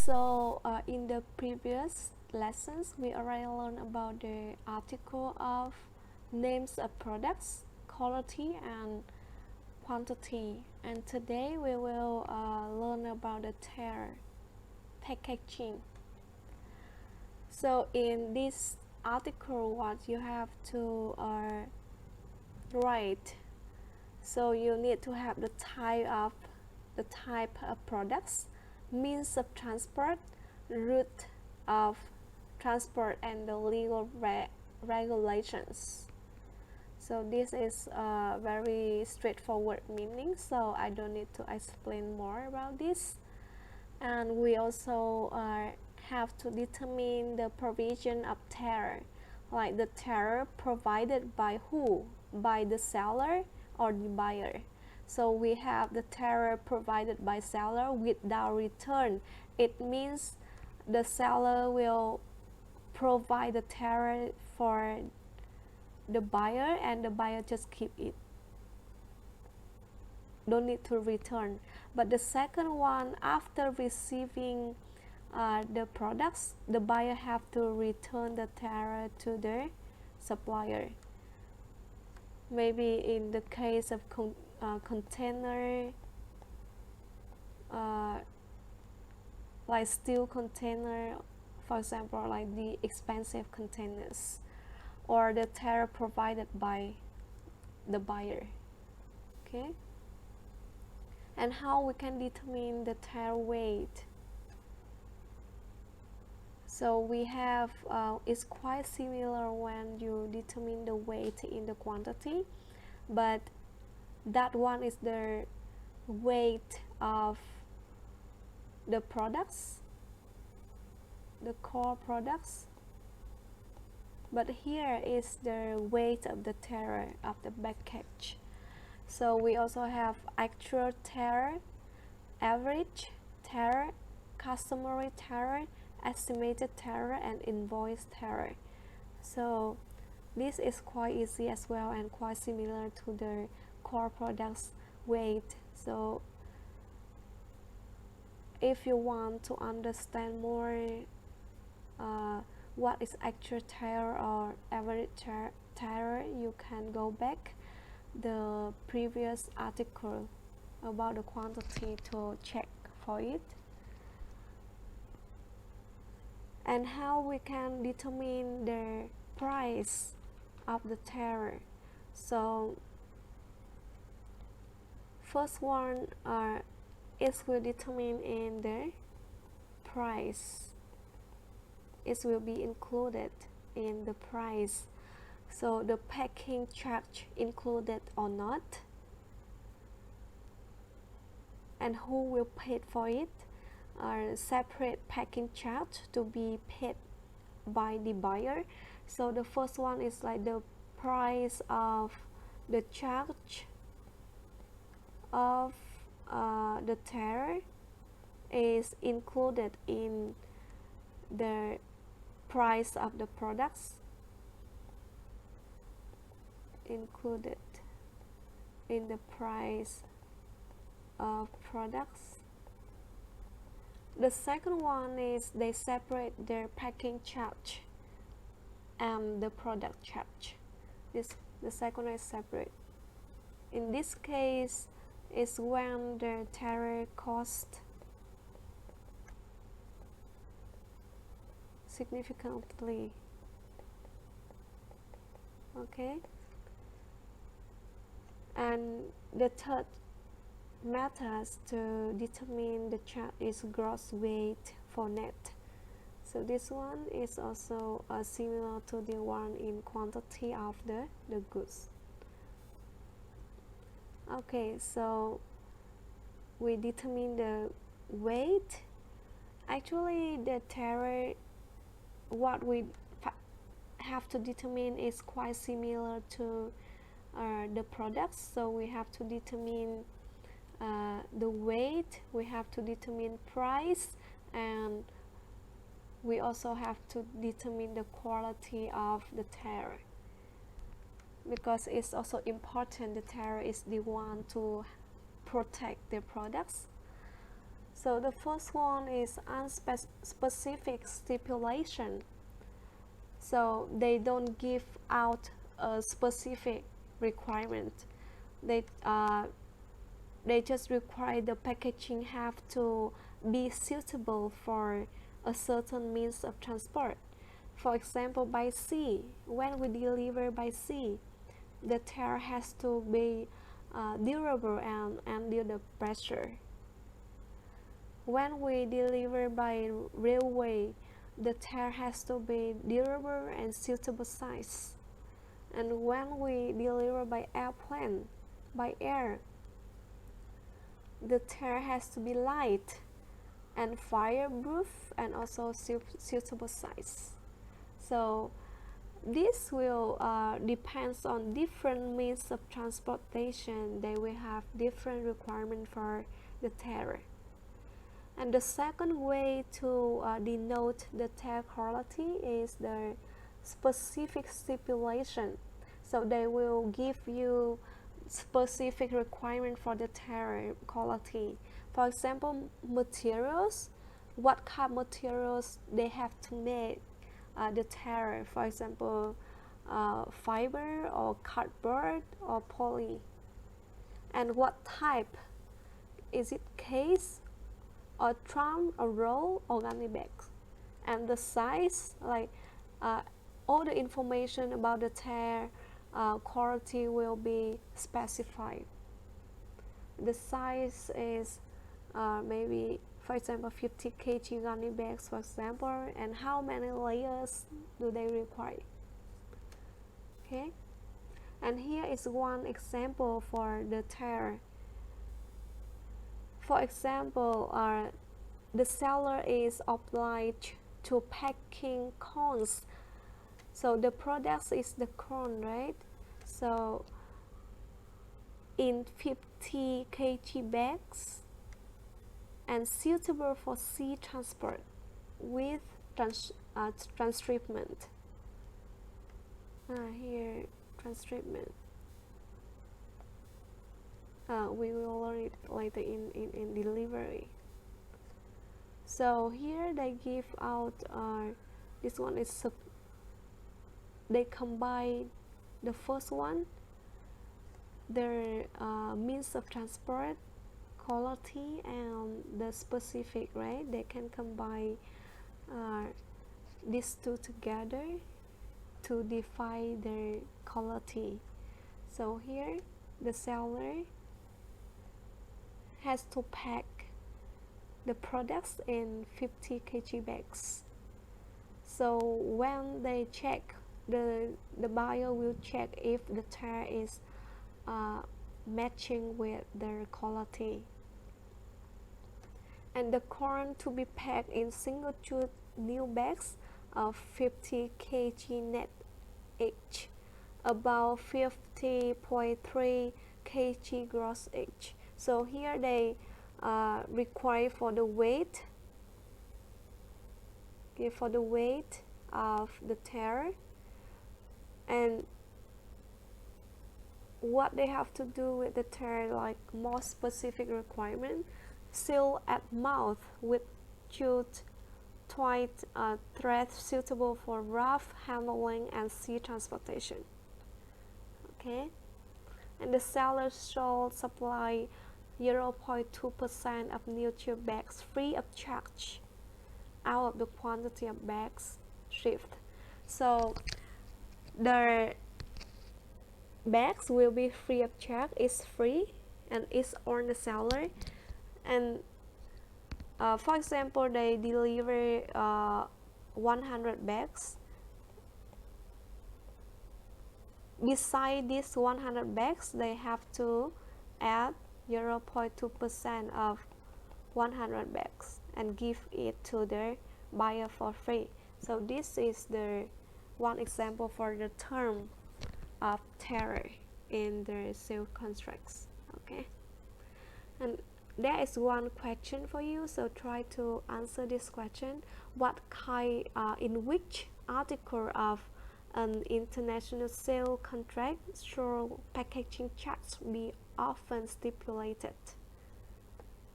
In the previous lessons, we already learned about the article of names of products, quality, and quantity. And today we will learn about the Tare packaging. So in this article, what you have to write. So you need to have the type of products, means of transport, route of transport, and the legal regulations. So this is a very straightforward meaning, so I don't need to explain more about this. And we also have to determine the provision of Tare, like the Tare provided by who, by the seller or the buyer. So we have the Tare provided by seller without return. It means the seller will provide the Tare for the buyer and the buyer just keep it, don't need to return. But the second one, after receiving the products, the buyer have to return the Tare to the supplier. Maybe in the case of container, like steel container, for example, like the expensive containers, or the Tare provided by the buyer. Okay. And how we can determine the Tare weight? So we have, it's quite similar when you determine the weight in the quantity, but that one is the weight of the products, the core products, but here is the weight of the Tare of the package. So we also have actual Tare, average Tare, customary Tare, estimated Tare, and invoice Tare. So this is quite easy as well and quite similar to the core products weight. So if you want to understand more what is actual Tare or average Tare, you can go back the previous article about the quantity to check for it. And how we can determine the price of the Tare. So first one it will determine in the price. It will be included in the price. So the packing charge included or not, and who will pay for it, are separate packing charge to be paid by the buyer. So the first one is like the price of the charge of the Tare is included in the price of the products, included in the price of products. The second one is they separate their packing charge and the product charge. The second is separate. In this case is when the Tare cost significantly. Okay. And the third method to determine the charge is gross weight for net. So this one is also similar to the one in quantity of the goods. Okay, so we determine the weight. Actually, the Tare, what we have to determine is quite similar to the products. So we have to determine the weight, we have to determine price, and we also have to determine the quality of the Tare, because it's also important. The Tare is the one to protect the products. So the first one is unspecific stipulation. So they don't give out a specific requirement. They just require the packaging have to be suitable for a certain means of transport. For example, by sea, when we deliver by sea, the tare has to be durable and under the pressure. When we deliver by railway, the tare has to be durable and suitable size. And when we deliver by airplane, by air, the tare has to be light and fireproof and also suitable size. So this will depends on different means of transportation. They will have different requirement for the tare. And the second way to denote the tare quality is the specific stipulation. So they will give you specific requirement for the tare quality. For example, materials, what kind of materials they have to make the tare. For example, fiber or cardboard or poly. And what type? Is it case or drum or roll organic bags? And the size, like all the information about the tare quality will be specified. The size is maybe, for example, 50 kg organic bags, for example, and how many layers do they require? Okay, and here is one example for the tare. For example, the seller is obliged to packing cones. So the product is the cone, right? So in 50 kg bags and suitable for sea transport with transshipment. Here, transshipment. We will learn it later in delivery. So here they give out, this one is, they combine the first one, their means of transport, quality, and the specific, right? They can combine these two together to define their quality. So here the seller has to pack the products in 50 kg bags. So when they check, the buyer will check if the tare is matching with their quality. And the corn to be packed in single jute new bags of 50 kg net each, about 50.3 kg gross each. So here they require for the weight, okay, for the weight of the tare, and what they have to do with the tare, like more specific requirement: seal at mouth with jute tight thread suitable for rough handling and sea transportation. Okay, and the seller shall supply 0.2% of new tube bags free of charge out of the quantity of bags shipped. So the bags will be free of charge, it's free, and it's on the seller. And for example, they deliver 100 bags. Beside these 100 bags, they have to add 0.2% of 100 bags and give it to their buyer for free. So this is the one example for the term of tare in the sales contracts. Okay, and there is one question for you, so try to answer this question. What kind, in which article of an international sale contract should packaging charts be often stipulated?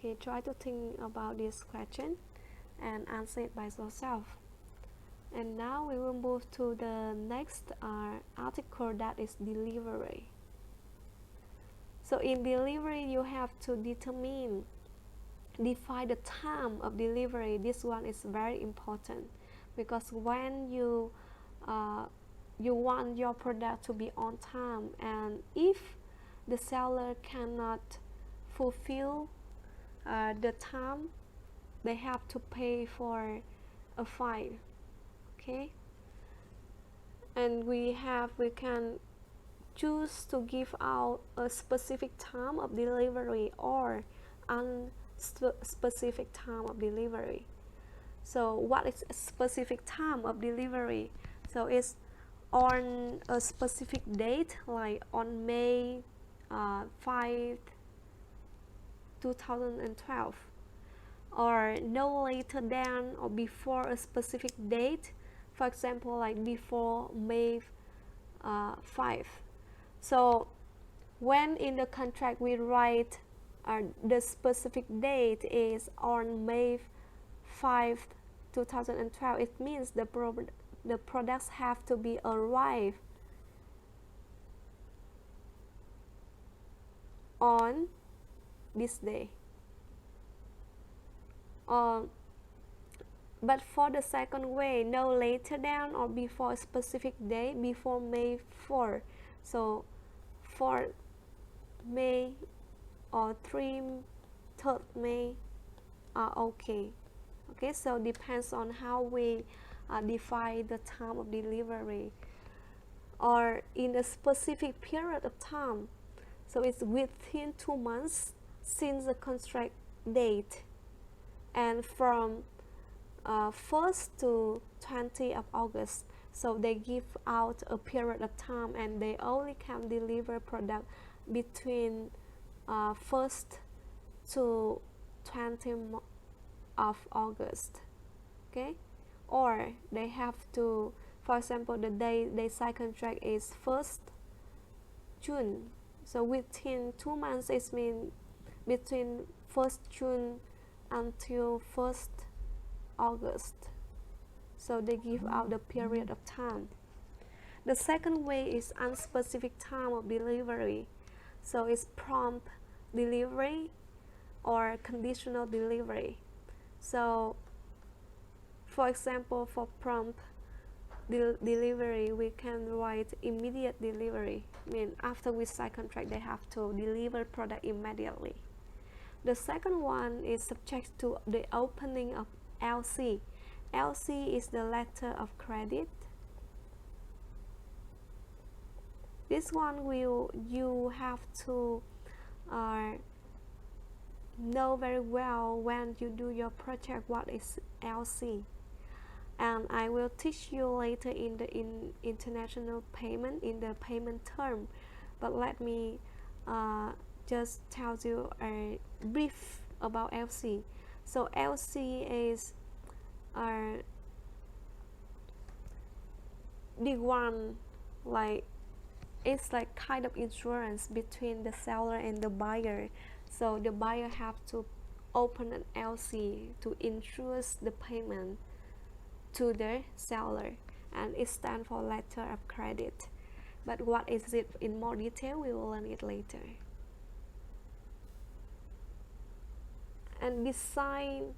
Okay, try to think about this question and answer it by yourself. And now we will move to the next article, that is delivery. So in delivery, you have to define the time of delivery. This one is very important, because when you want your product to be on time, and if the seller cannot fulfill the time, they have to pay for a fine. Okay, and we can choose to give out a specific time of delivery or unspecific time of delivery. So what is a specific time of delivery? So it's on a specific date, like on May 5, 2012, or no later than or before a specific date, for example, like before May 5. So when in the contract we write the specific date is on May 5, 2012, it means the products have to be arrived on this day. But for the second way, no later than or before a specific day, before May 4. So for May or 3rd May are okay. Okay, so depends on how we define the time of delivery, or in a specific period of time. So it's within 2 months since the contract date, and from 1st to 20th of August. So they give out a period of time, and they only can deliver product between 1st to 20th of August. Okay, or they have to, for example, the day they sign contract is 1st June. So within 2 months, it means between 1st June until 1st August. So they give out the period of time. The second way is unspecific time of delivery. So it's prompt delivery or conditional delivery. So for example, for prompt delivery, we can write immediate delivery. I mean, after we sign contract, they have to deliver product immediately. The second one is subject to the opening of LC. LC is the letter of credit. This one you have to know very well when you do your project what is LC. And I will teach you later in the international payment, in the payment term. But let me just tell you a brief about LC. So LC is the one, like, it's like kind of insurance between the seller and the buyer. So the buyer have to open an LC to insure the payment to the seller, and it stands for letter of credit. But what is it in more detail, we will learn it later. And beside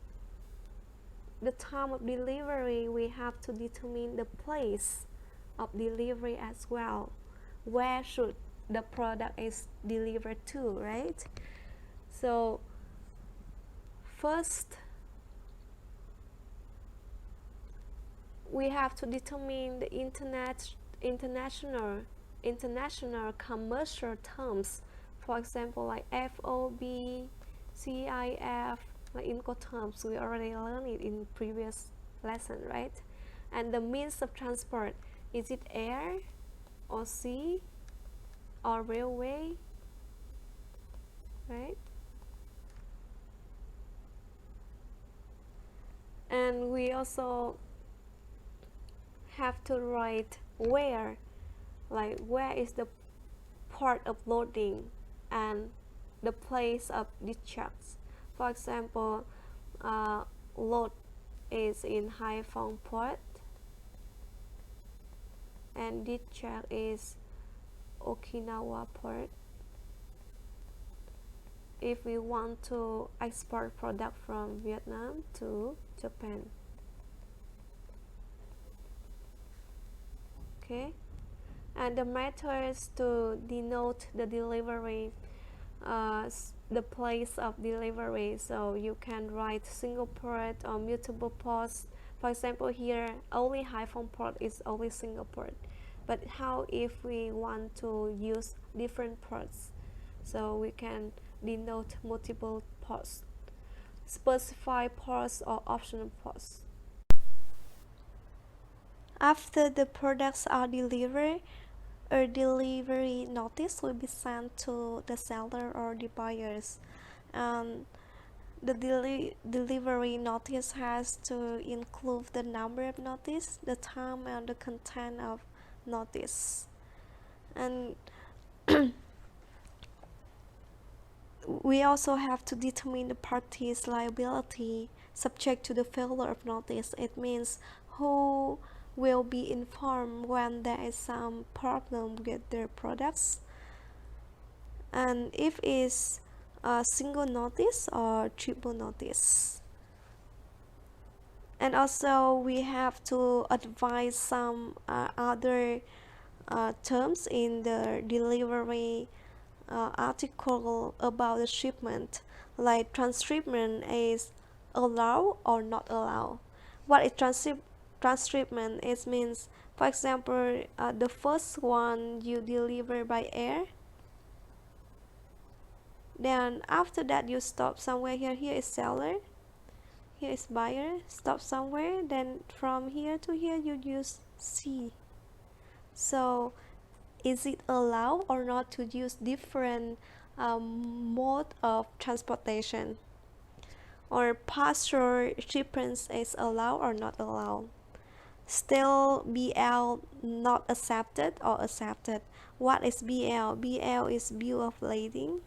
the time of delivery, we have to determine the place of delivery as well. Where should the product is delivered to, right? So first, we have to determine the international commercial terms. For example, like FOB, CIF, like Incoterms. We already learned it in previous lesson, right? And the means of transport, is it air or sea or railway, right? And we also have to write where, like where is the port of loading and the place of discharge. For example, load is in Haiphong port and discharge is Okinawa port. If we want to export product from Vietnam to Japan. Okay, and the methods to denote the delivery, the place of delivery. So you can write single port or multiple ports. For example, here only Haiphong port is only single port. But how if we want to use different ports? So we can denote multiple ports, specify ports or optional ports. After the products are delivered, a delivery notice will be sent to the seller or the buyers. The delivery notice has to include the number of notice, the time, and the content of notice. And we also have to determine the party's liability subject to the failure of notice. It means who will be informed when there is some problem with their products, and if it's a single notice or triple notice. And also we have to advise some other terms in the delivery article about the shipment, like transshipment is allowed or not allowed. What is transshipment? It means, for example, the first one you deliver by air, then after that you stop somewhere. Here is seller, here is buyer, stop somewhere, then from here to here you use sea. So is it allowed or not to use different mode of transportation? Or partial shipments is allowed or not allowed? Still BL not accepted or accepted. What is BL? BL is bill of lading.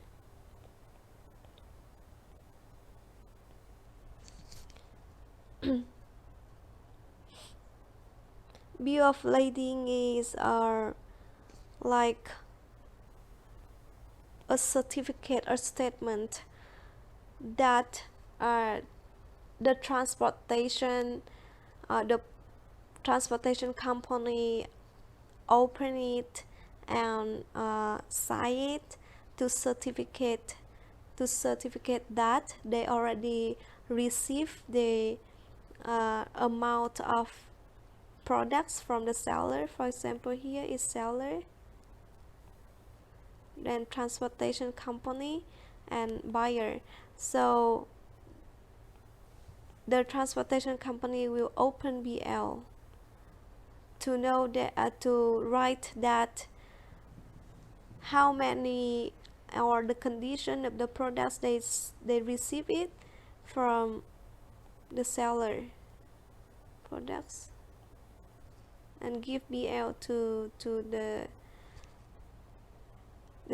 Bill of lading is like a certificate or statement that the transportation company open it and sign it to certificate that they already received the amount of products from the seller. For example, here is seller, then transportation company, and buyer. So the transportation company will open BL to know that to write that how many or the condition of the products they receive it from the seller products, and give BL to the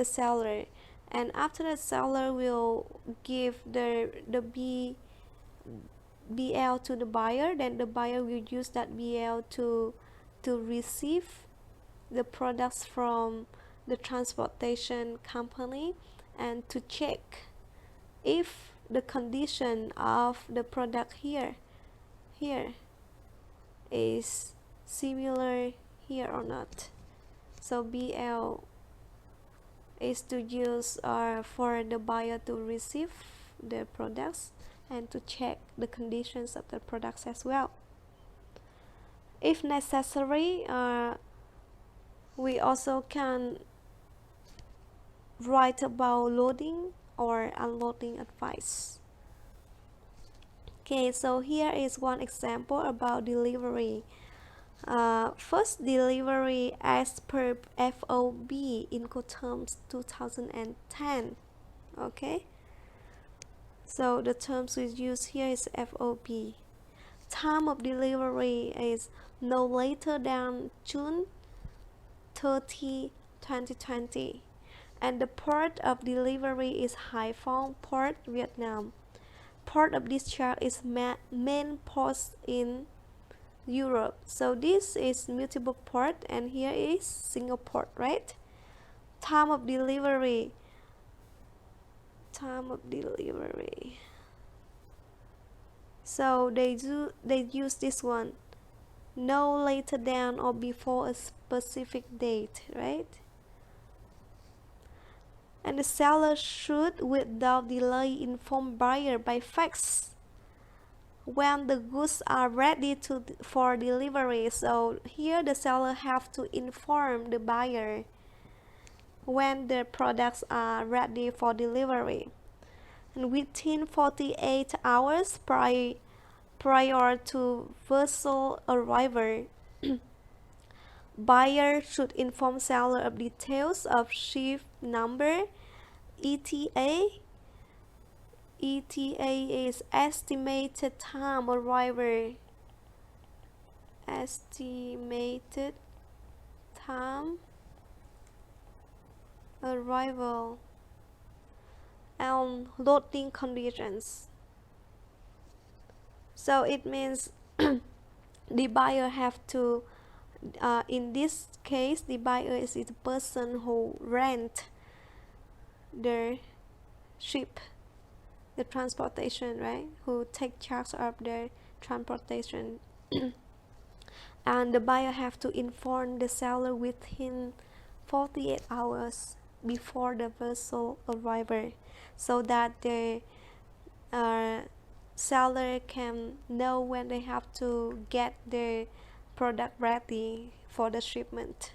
seller. And after the seller will give the BL to the buyer, then the buyer will use that BL to receive the products from the transportation company and to check if the condition of the product here is similar here or not. So BL is to use for the buyer to receive the products and to check the conditions of the products as well. If necessary, we also can write about loading or unloading advice. Okay, so here is one example about delivery. First delivery as per FOB Incoterms 2010. Okay, so the terms we use here is FOB. Time of delivery is no later than June 30, 2020, and the port of delivery is Haiphong Port, Vietnam. port of discharge is main post in Europe. So this is multiple port and here is single port, right? Time of delivery. So they use this one, no later than or before a specific date, right? And the seller should without delay inform buyer by fax when the goods are ready for delivery. So here the seller have to inform the buyer when the products are ready for delivery. And within 48 hours prior to vessel arrival, buyer should inform seller of details of ship number, ETA. ETA is estimated time arrival. Estimated time arrival and loading conditions. So it means the buyer have to in this case the buyer is the person who rent the ship, the transportation, right, who take charge of the transportation. And the buyer have to inform the seller within 48 hours before the vessel arrival, so that the seller can know when they have to get the product ready for the shipment.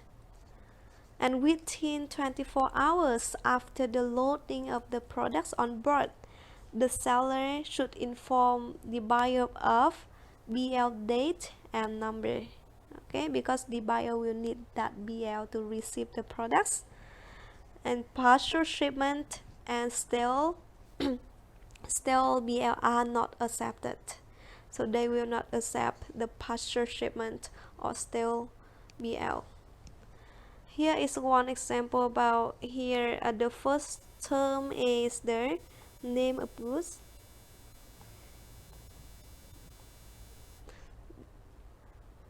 And within 24 hours after the loading of the products on board, the seller should inform the buyer of BL date and number. Okay, because the buyer will need that BL to receive the products. And partial shipment and stale BL are not accepted. So they will not accept the partial shipment or stale BL. Here is one example about here. The first term is the name of goods.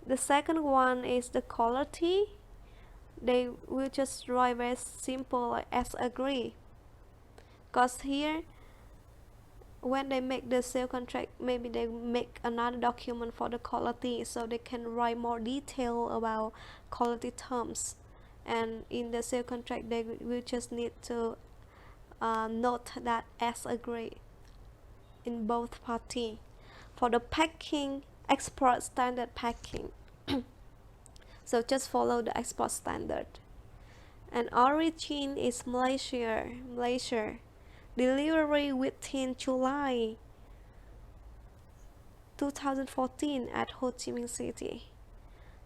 The second one is the quality. They will just write very simple like as agree, because here when they make the sale contract, maybe they make another document for the quality, so they can write more detail about quality terms. And in the sale contract they will just need to note that as agree in both parties. For the packing, export standard packing. So just follow the export standard. And origin is Malaysia. Delivery within July 2014 at Ho Chi Minh City.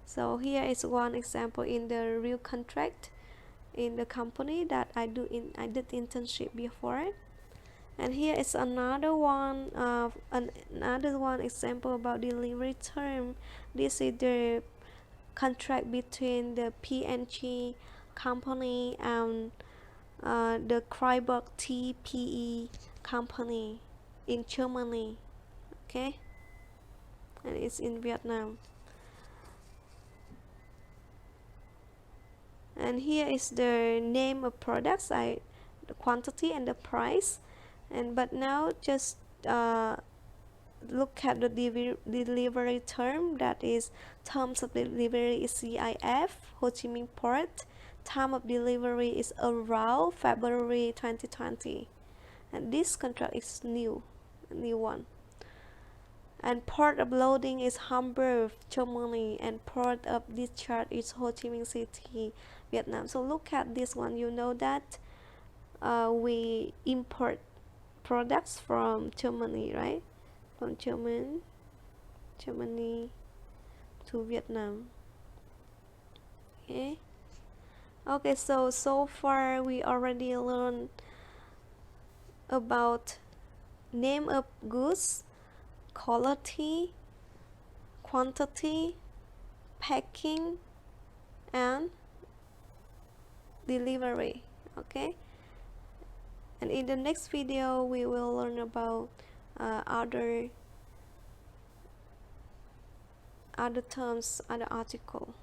So here is one example in the real contract in the company that I did internship before. And here is another one example about delivery term. This is the contract between the P&G company and the Freiburg TPE company in Germany. Okay, and it's in Vietnam. And here is the name of products, the quantity and the price. And but now just look at the delivery term, that is terms of delivery is CIF, Ho Chi Minh Port. Time of delivery is around February 2020, and this contract is a new one. And port of loading is Hamburg, Germany, and port of discharge is Ho Chi Minh City, Vietnam. So look at this one, you know that we import products from Germany, right? From Germany to Vietnam. Okay, so far we already learned about name of goods, quality, quantity, packing, and delivery. Okay, and in the next video we will learn about other terms, other article.